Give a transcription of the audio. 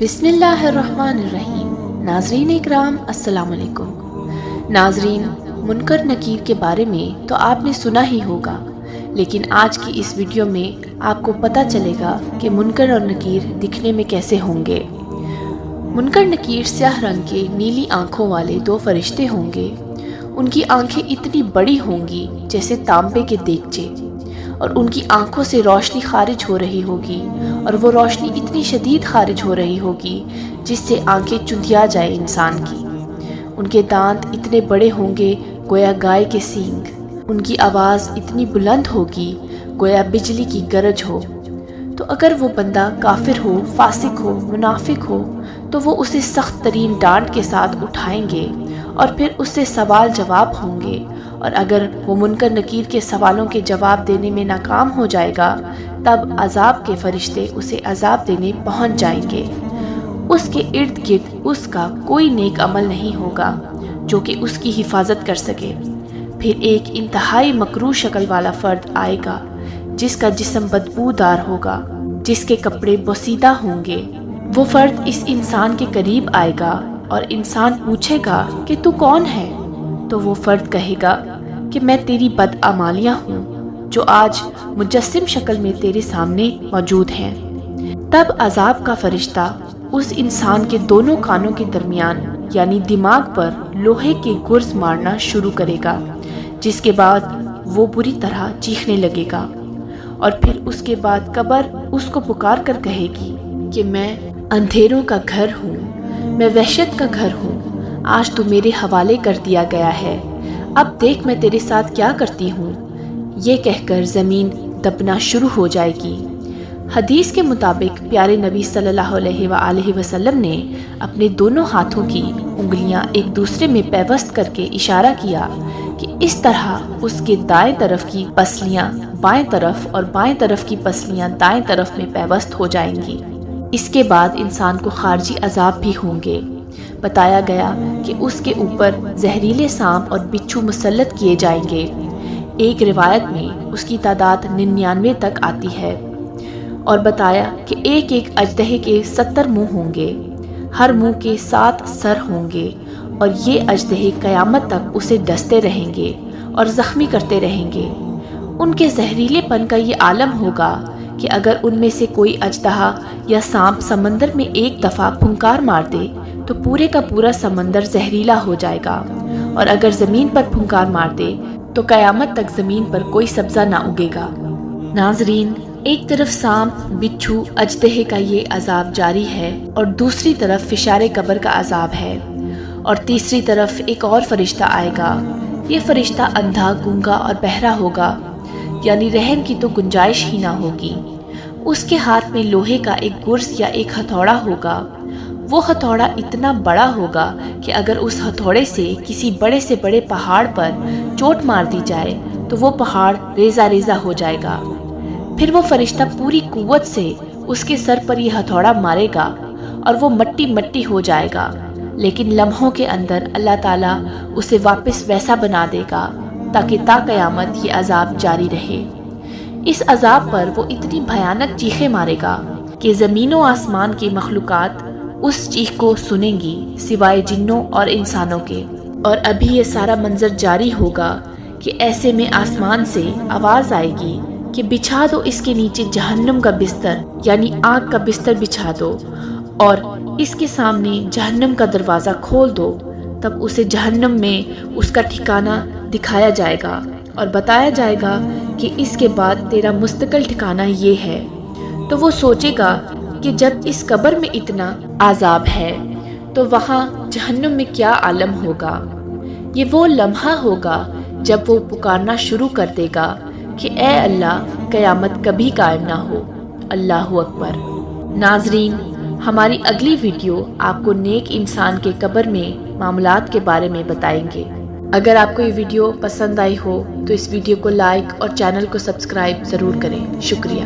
بسم اللہ الرحمن الرحیم۔ ناظرین اکرام السلام علیکم۔ ناظرین، منکر نکیر کے بارے میں تو آپ نے سنا ہی ہوگا، لیکن آج کی اس ویڈیو میں آپ کو پتہ چلے گا کہ منکر اور نکیر دکھنے میں کیسے ہوں گے۔ منکر نکیر سیاہ رنگ کے نیلی آنکھوں والے دو فرشتے ہوں گے۔ ان کی آنکھیں اتنی بڑی ہوں گی جیسے تانبے کے دیگچے، اور ان کی آنکھوں سے روشنی خارج ہو رہی ہوگی، اور وہ روشنی اتنی شدید خارج ہو رہی ہوگی جس سے آنکھیں چندھیا جائے انسان کی۔ ان کے دانت اتنے بڑے ہوں گے گویا گائے کے سینگ۔ ان کی آواز اتنی بلند ہوگی گویا بجلی کی گرج ہو۔ تو اگر وہ بندہ کافر ہو، فاسق ہو، منافق ہو، تو وہ اسے سخت ترین ڈانٹ کے ساتھ اٹھائیں گے اور پھر اس سے سوال جواب ہوں گے، اور اگر وہ منکر نکیر کے سوالوں کے جواب دینے میں ناکام ہو جائے گا تب عذاب کے فرشتے اسے عذاب دینے پہنچ جائیں گے۔ اس کے ارد گرد اس کا کوئی نیک عمل نہیں ہوگا جو کہ اس کی حفاظت کر سکے۔ پھر ایک انتہائی مکروہ شکل والا فرد آئے گا جس کا جسم بدبو دار ہوگا، جس کے کپڑے بوسیدہ ہوں گے۔ وہ فرد اس انسان کے قریب آئے گا اور انسان پوچھے گا کہ تو کون ہے؟ تو وہ فرد کہے گا کہ میں تیری بدعمالیاں ہوں جو آج مجسم شکل میں تیرے سامنے موجود ہیں۔ تب عذاب کا فرشتہ اس انسان کے دونوں کانوں کے درمیان یعنی دماغ پر لوہے کے گرز مارنا شروع کرے گا، جس کے بعد وہ بری طرح چیخنے لگے گا، اور پھر اس کے بعد قبر اس کو پکار کر کہے گی کہ میں اندھیروں کا گھر ہوں، میں وحشت کا گھر ہوں، آج تو میرے حوالے کر دیا گیا ہے، اب دیکھ میں تیرے ساتھ کیا کرتی ہوں۔ یہ کہہ کر زمین دبنا شروع ہو جائے گی۔ حدیث کے مطابق پیارے نبی صلی اللہ علیہ وآلہ وسلم نے اپنے دونوں ہاتھوں کی انگلیاں ایک دوسرے میں پیوست کر کے اشارہ کیا کہ اس طرح اس کے دائیں طرف کی پسلیاں بائیں طرف اور بائیں طرف کی پسلیاں دائیں طرف میں پیوست ہو جائیں گی۔ اس کے بعد انسان کو خارجی عذاب بھی ہوں گے۔ بتایا گیا کہ اس کے اوپر زہریلے سانپ اور بچھو مسلط کیے جائیں گے۔ ایک روایت میں اس کی تعداد 99 تک آتی ہے، اور بتایا کہ ایک ایک اژدہے کے 70 منہ ہوں گے، ہر منہ کے 7 سر ہوں گے، اور یہ اژدہے قیامت تک اسے ڈستے رہیں گے اور زخمی کرتے رہیں گے۔ ان کے زہریلے پن کا یہ عالم ہوگا کہ اگر ان میں سے کوئی اژدہا یا سانپ سمندر میں ایک دفعہ پھنکار مار دے تو پورے کا پورا سمندر زہریلا ہو جائے گا، اور اگر زمین پر پھنکار مار دے تو قیامت تک زمین پر کوئی سبزہ نہ اگے گا۔ ناظرین، ایک طرف سانپ، بچھو، اژدہے کا یہ عذاب جاری ہے، اور دوسری طرف فشار قبر کا عذاب ہے، اور تیسری طرف ایک اور فرشتہ آئے گا۔ یہ فرشتہ اندھا، گونگا اور بہرا ہوگا، یعنی رحم کی تو گنجائش ہی نہ ہوگی۔ اس کے ہاتھ میں لوہے کا ایک گرز یا ایک ہتھوڑا ہوگا۔ وہ ہتھوڑا اتنا بڑا ہوگا کہ اگر اس ہتھوڑے سے کسی بڑے سے بڑے پہاڑ پر چوٹ مار دی جائے تو وہ پہاڑ ریزہ ریزہ ہو جائے گا۔ پھر وہ فرشتہ پوری قوت سے اس کے سر پر یہ ہتھوڑا مارے گا اور وہ مٹی مٹی ہو جائے گا، لیکن لمحوں کے اندر اللہ تعالیٰ اسے واپس ویسا بنا دے گا تاکہ تا قیامت یہ عذاب جاری رہے۔ اس عذاب پر وہ اتنی بھیانک چیخیں مارے گا کہ زمین و آسمان کی مخلوقات اس چیخ کو سنیں گی سوائے جنوں اور انسانوں کے۔ اور ابھی یہ سارا منظر جاری ہوگا کہ ایسے میں آسمان سے آواز آئے گی کہ بچھا دو اس کے نیچے جہنم کا بستر، یعنی آگ کا بستر بچھا دو، اور اس کے سامنے جہنم کا دروازہ کھول دو۔ تب اسے جہنم میں اس کا ٹھکانہ دکھایا جائے گا اور بتایا جائے گا کہ اس کے بعد تیرا مستقل ٹھکانہ یہ ہے۔ تو وہ سوچے گا کہ جب اس قبر میں اتنا عذاب ہے تو وہاں جہنم میں کیا عالم ہوگا۔ یہ وہ لمحہ ہوگا جب وہ پکارنا شروع کر دے گا کہ اے اللہ، قیامت کبھی قائم نہ ہو۔ اللہ اکبر۔ ناظرین، ہماری اگلی ویڈیو آپ کو نیک انسان کے قبر میں معاملات کے بارے میں بتائیں گے۔ اگر آپ کو یہ ویڈیو پسند آئی ہو تو اس ویڈیو کو لائک اور چینل کو سبسکرائب ضرور کریں۔ شکریہ۔